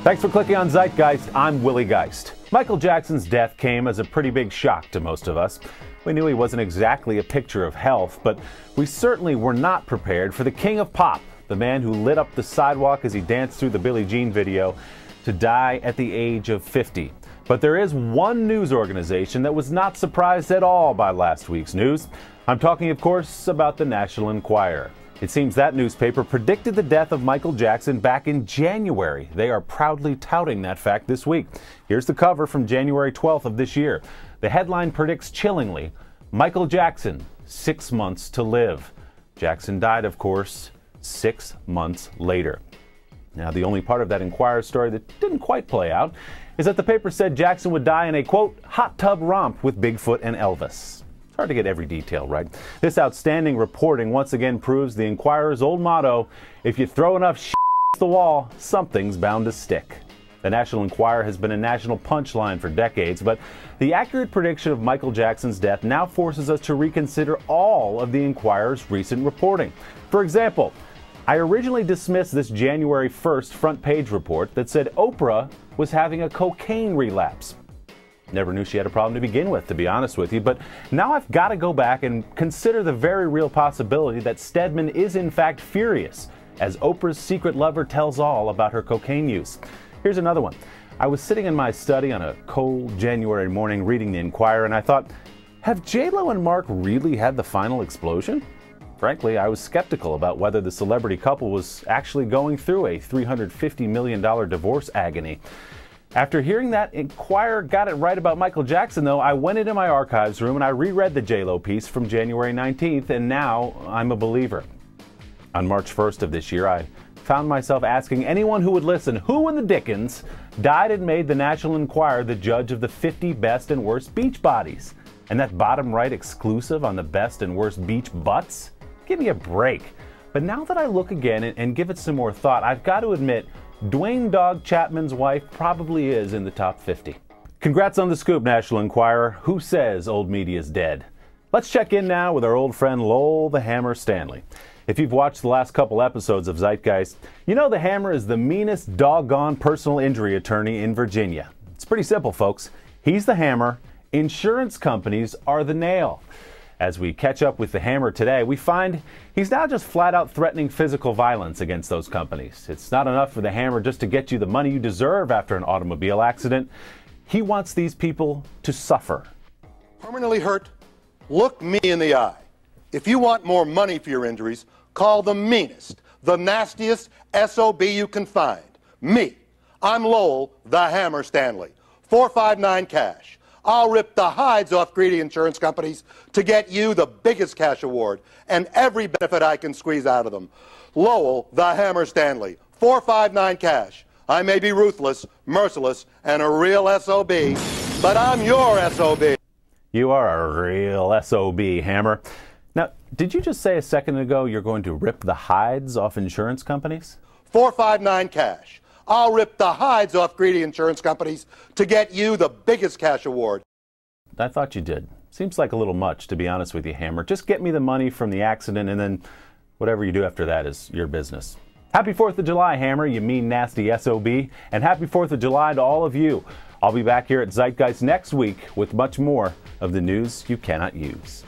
Thanks for clicking on ZeitGeist. I'm Willie Geist. Michael Jackson's death came as a pretty big shock to most of us. We knew he wasn't exactly a picture of health, but we certainly were not prepared for the king of pop, the man who lit up the sidewalk as he danced through the Billie Jean video, to die at the age of 50. But there is one news organization that was not surprised at all by last week's news. I'm talking, of course, about the National Enquirer. It seems that newspaper predicted the death of Michael Jackson back in January. They are proudly touting that fact this week. Here's the cover from January 12th of this year. The headline predicts chillingly, Michael Jackson, 6 months to live. Jackson died, of course, 6 months later. Now, the only part of that Enquirer story that didn't quite play out is that the paper said Jackson would die in a, quote, hot tub romp with Bigfoot and Elvis. It's hard to get every detail right. This outstanding reporting once again proves the Enquirer's old motto, if you throw enough shit at the wall, something's bound to stick. The National Enquirer has been a national punchline for decades, but the accurate prediction of Michael Jackson's death now forces us to reconsider all of the Enquirer's recent reporting. For example, I originally dismissed this January 1st front page report that said Oprah was having a cocaine relapse. Never knew she had a problem to begin with, to be honest with you, but now I've got to go back and consider the very real possibility that Stedman is in fact furious, as Oprah's secret lover tells all about her cocaine use. Here's another one. I was sitting in my study on a cold January morning reading the Enquirer, and I thought, have J-Lo and Mark really had the final explosion? Frankly, I was skeptical about whether the celebrity couple was actually going through a $350 million divorce agony. After hearing that Enquirer got it right about Michael Jackson, though, I went into my archives room and I reread the J-Lo piece from January 19th, and now I'm a believer. On March 1st of this year, I found myself asking anyone who would listen, who in the dickens died and made the National Enquirer the judge of the 50 best and worst beach bodies? And that bottom right exclusive on the best and worst beach butts? Give me a break. But now that I look again and give it some more thought, I've got to admit, Dwayne Dog Chapman's wife probably is in the top 50. Congrats on the scoop, National Enquirer. Who says old media's dead? Let's check in now with our old friend Lowell the Hammer Stanley. If you've watched the last couple episodes of ZeitGeist, you know the Hammer is the meanest doggone personal injury attorney in Virginia. It's pretty simple, folks. He's the hammer. Insurance companies are the nail. As we catch up with the Hammer today, we find he's now just flat out threatening physical violence against those companies. It's not enough for the Hammer just to get you the money you deserve after an automobile accident. He wants these people to suffer. Permanently hurt? Look me in the eye. If you want more money for your injuries, call the meanest, the nastiest SOB you can find. Me. I'm Lowell the Hammer Stanley. 459 cash. I'll rip the hides off greedy insurance companies to get you the biggest cash award and every benefit I can squeeze out of them. Lowell the Hammer Stanley, 459 cash. I may be ruthless, merciless, and a real SOB, but I'm your SOB. You are a real SOB, Hammer. Now, did you just say a second ago you're going to rip the hides off insurance companies? 459 cash. I'll rip the hides off greedy insurance companies to get you the biggest cash award. I thought you did. Seems like a little much, to be honest with you, Hammer. Just get me the money from the accident, and then whatever you do after that is your business. Happy 4th of July, Hammer, you mean nasty SOB. And happy 4th of July to all of you. I'll be back here at ZeitGeist next week with much more of the news you cannot use.